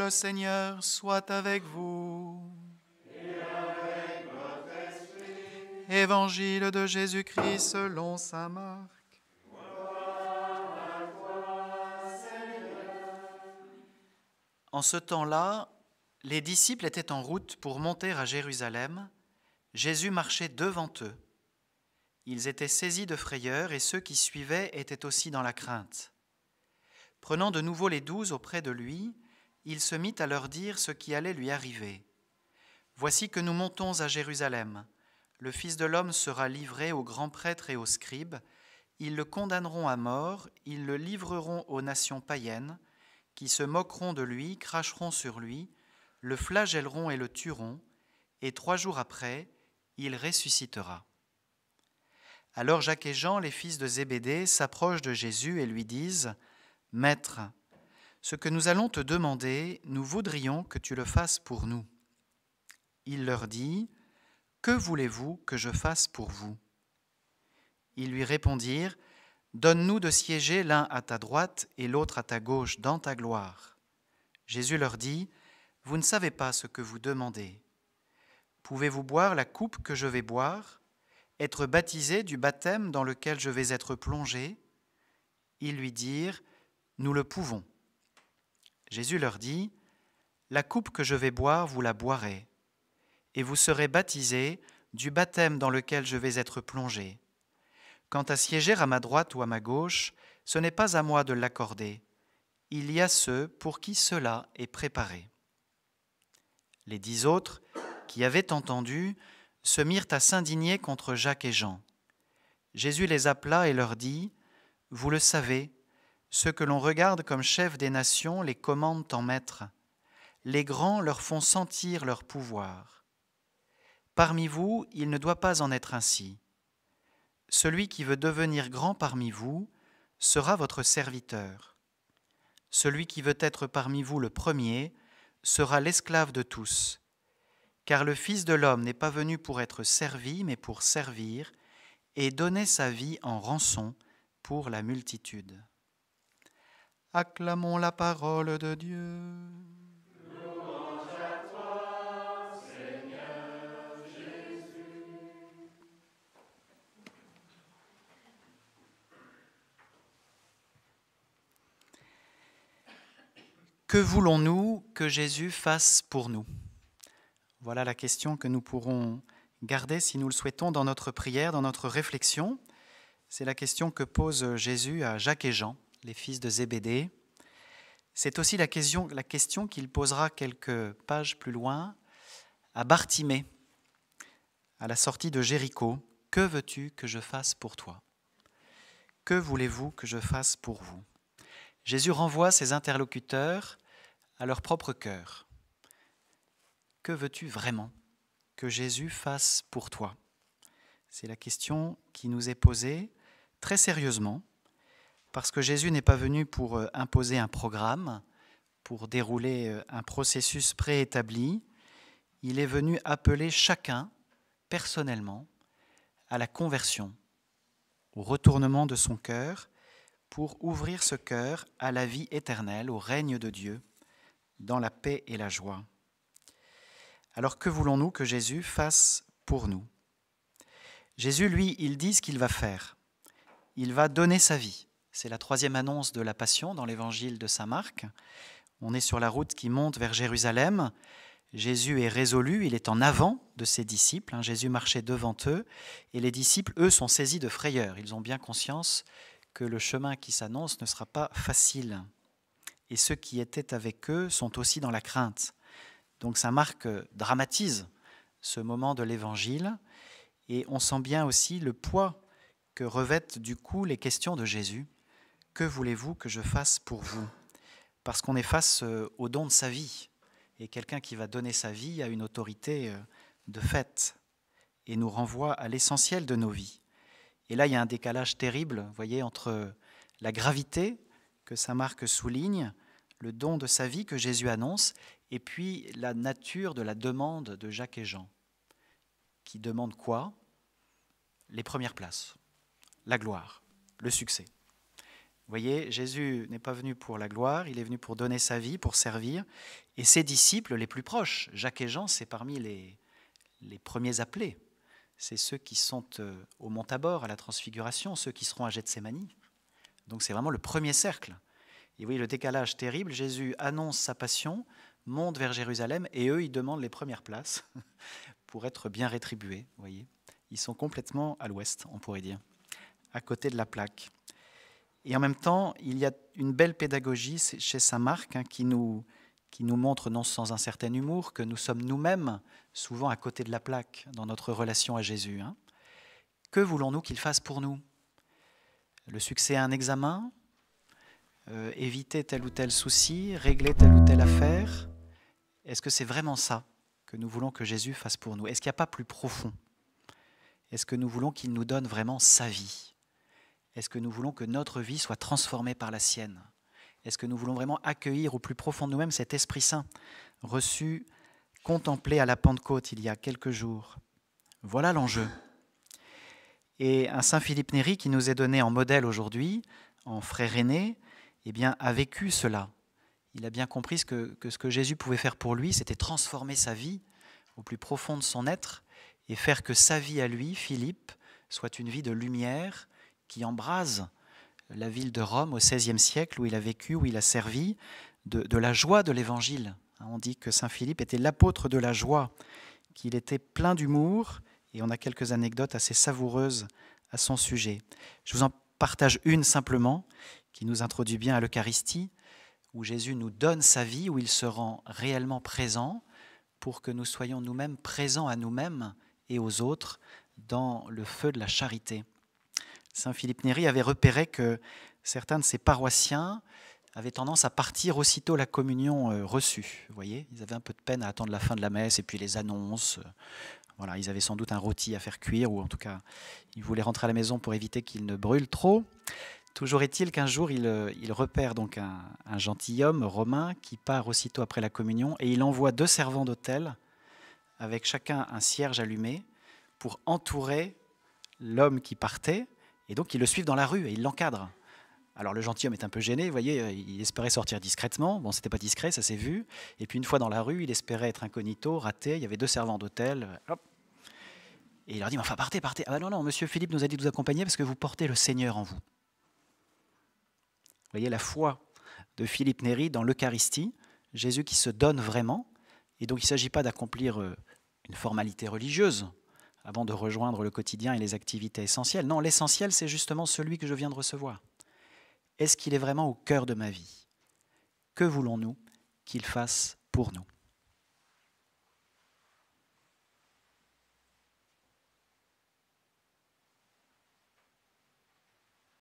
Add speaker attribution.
Speaker 1: Le Seigneur soit avec vous.
Speaker 2: Et avec votre esprit.
Speaker 1: Évangile de Jésus-Christ selon saint Marc.
Speaker 2: Gloire à toi, Seigneur.
Speaker 1: En ce temps-là, les disciples étaient en route pour monter à Jérusalem. Jésus marchait devant eux. Ils étaient saisis de frayeur et ceux qui suivaient étaient aussi dans la crainte. Prenant de nouveau les 12 auprès de lui, il se mit à leur dire ce qui allait lui arriver. « Voici que nous montons à Jérusalem. Le Fils de l'homme sera livré aux grands prêtres et aux scribes. Ils le condamneront à mort, ils le livreront aux nations païennes, qui se moqueront de lui, cracheront sur lui, le flagelleront et le tueront, et 3 jours après, il ressuscitera. » Alors Jacques et Jean, les fils de Zébédée, s'approchent de Jésus et lui disent « Maître, ce que nous allons te demander, nous voudrions que tu le fasses pour nous. » Il leur dit « Que voulez-vous que je fasse pour vous ?» Ils lui répondirent « Donne-nous de siéger l'un à ta droite et l'autre à ta gauche dans ta gloire. » Jésus leur dit « Vous ne savez pas ce que vous demandez. Pouvez-vous boire la coupe que je vais boire, être baptisé du baptême dans lequel je vais être plongé ?» Ils lui dirent « Nous le pouvons. » Jésus leur dit « La coupe que je vais boire, vous la boirez, et vous serez baptisés du baptême dans lequel je vais être plongé. Quant à siéger à ma droite ou à ma gauche, ce n'est pas à moi de l'accorder. Il y a ceux pour qui cela est préparé. » Les 10 autres, qui avaient entendu, se mirent à s'indigner contre Jacques et Jean. Jésus les appela et leur dit « Vous le savez, ceux que l'on regarde comme chefs des nations les commandent en maîtres. Les grands leur font sentir leur pouvoir. Parmi vous, il ne doit pas en être ainsi. Celui qui veut devenir grand parmi vous sera votre serviteur. Celui qui veut être parmi vous le premier sera l'esclave de tous. Car le Fils de l'homme n'est pas venu pour être servi, mais pour servir et donner sa vie en rançon pour la multitude. » Acclamons la parole de Dieu.
Speaker 2: Louange à toi, Seigneur Jésus.
Speaker 1: Que voulons-nous que Jésus fasse pour nous ? Voilà la question que nous pourrons garder, si nous le souhaitons, dans notre prière, dans notre réflexion. C'est la question que pose Jésus à Jacques et Jean, les fils de Zébédée. C'est aussi la question qu'il posera quelques pages plus loin à Bartimée, à la sortie de Jéricho. « Que veux-tu que je fasse pour toi ? Que voulez-vous que je fasse pour vous ?» Jésus renvoie ses interlocuteurs à leur propre cœur. Que veux-tu vraiment que Jésus fasse pour toi ? C'est la question qui nous est posée très sérieusement, parce que Jésus n'est pas venu pour imposer un programme, pour dérouler un processus préétabli. Il est venu appeler chacun, personnellement, à la conversion, au retournement de son cœur, pour ouvrir ce cœur à la vie éternelle, au règne de Dieu, dans la paix et la joie. Alors que voulons-nous que Jésus fasse pour nous ? Jésus, lui, il dit ce qu'il va faire. Il va donner sa vie. C'est la 3e annonce de la Passion dans l'évangile de saint Marc. On est sur la route qui monte vers Jérusalem. Jésus est résolu, il est en avant de ses disciples. Jésus marchait devant eux et les disciples, eux, sont saisis de frayeur. Ils ont bien conscience que le chemin qui s'annonce ne sera pas facile. Et ceux qui étaient avec eux sont aussi dans la crainte. Donc saint Marc dramatise ce moment de l'évangile et on sent bien aussi le poids que revêtent du coup les questions de Jésus. Que voulez-vous que je fasse pour vous ? Parce qu'on est face au don de sa vie. Et quelqu'un qui va donner sa vie a une autorité de fait et nous renvoie à l'essentiel de nos vies. Et là, il y a un décalage terrible, vous voyez, entre la gravité que saint Marc souligne, le don de sa vie que Jésus annonce, et puis la nature de la demande de Jacques et Jean, qui demandent quoi ? Les premières places, la gloire, le succès. voyez, Jésus n'est pas venu pour la gloire, il est venu pour donner sa vie, pour servir. Et ses disciples les plus proches, Jacques et Jean, c'est parmi les premiers appelés. C'est ceux qui sont au mont Tabor, à la Transfiguration, ceux qui seront à Gethsémani. Donc c'est vraiment le premier cercle. Et vous voyez le décalage terrible, Jésus annonce sa passion, monte vers Jérusalem, et eux, ils demandent les premières places pour être bien rétribués. Vous voyez, ils sont complètement à l'ouest, on pourrait dire, à côté de la plaque. Et en même temps, il y a une belle pédagogie chez saint Marc qui nous montre, non sans un certain humour, que nous sommes nous-mêmes souvent à côté de la plaque dans notre relation à Jésus. Que voulons-nous qu'il fasse pour nous? Le succès à un examen, éviter tel ou tel souci, régler telle ou telle affaire? Est-ce que c'est vraiment ça que nous voulons que Jésus fasse pour nous? Est-ce qu'il n'y a pas plus profond? Est-ce que nous voulons qu'il nous donne vraiment sa vie? Est-ce que nous voulons que notre vie soit transformée par la sienne? Est-ce que nous voulons vraiment accueillir au plus profond de nous-mêmes cet Esprit Saint reçu, contemplé à la Pentecôte il y a quelques jours? Voilà l'enjeu. Et un Saint Philippe Néri qui nous est donné en modèle aujourd'hui, en frère aîné, eh bien, a vécu cela. Il a bien compris que ce que Jésus pouvait faire pour lui, c'était transformer sa vie au plus profond de son être et faire que sa vie à lui, Philippe, soit une vie de lumière qui embrase la ville de Rome au XVIe siècle où il a vécu, où il a servi, de la joie de l'Évangile. On dit que Saint Philippe était l'apôtre de la joie, qu'il était plein d'humour, et on a quelques anecdotes assez savoureuses à son sujet. Je vous en partage une simplement, qui nous introduit bien à l'Eucharistie, où Jésus nous donne sa vie, où il se rend réellement présent, pour que nous soyons nous-mêmes présents à nous-mêmes et aux autres dans le feu de la charité. Saint Philippe Néri avait repéré que certains de ses paroissiens avaient tendance à partir aussitôt la communion reçue. Vous voyez, ils avaient un peu de peine à attendre la fin de la messe et puis les annonces. Voilà, ils avaient sans doute un rôti à faire cuire, ou en tout cas, ils voulaient rentrer à la maison pour éviter qu'il ne brûle trop. Toujours est-il qu'un jour, il repère donc un gentilhomme romain qui part aussitôt après la communion et il envoie 2 servants d'autel avec chacun un cierge allumé pour entourer l'homme qui partait. Et donc, ils le suivent dans la rue et ils l'encadrent. Alors, le gentilhomme est un peu gêné, vous voyez, il espérait sortir discrètement. Bon, c'était pas discret, ça s'est vu. Et puis, une fois dans la rue, il espérait être incognito, raté. Il y avait 2 servants d'hôtel. Hop. Et il leur dit, mais enfin, partez. Ah ben non, monsieur Philippe nous a dit de vous accompagner parce que vous portez le Seigneur en vous. Vous voyez la foi de Philippe Néri dans l'Eucharistie, Jésus qui se donne vraiment. Et donc, il ne s'agit pas d'accomplir une formalité religieuse avant de rejoindre le quotidien et les activités essentielles. Non, l'essentiel, c'est justement celui que je viens de recevoir. Est-ce qu'il est vraiment au cœur de ma vie? Que voulons-nous qu'il fasse pour nous?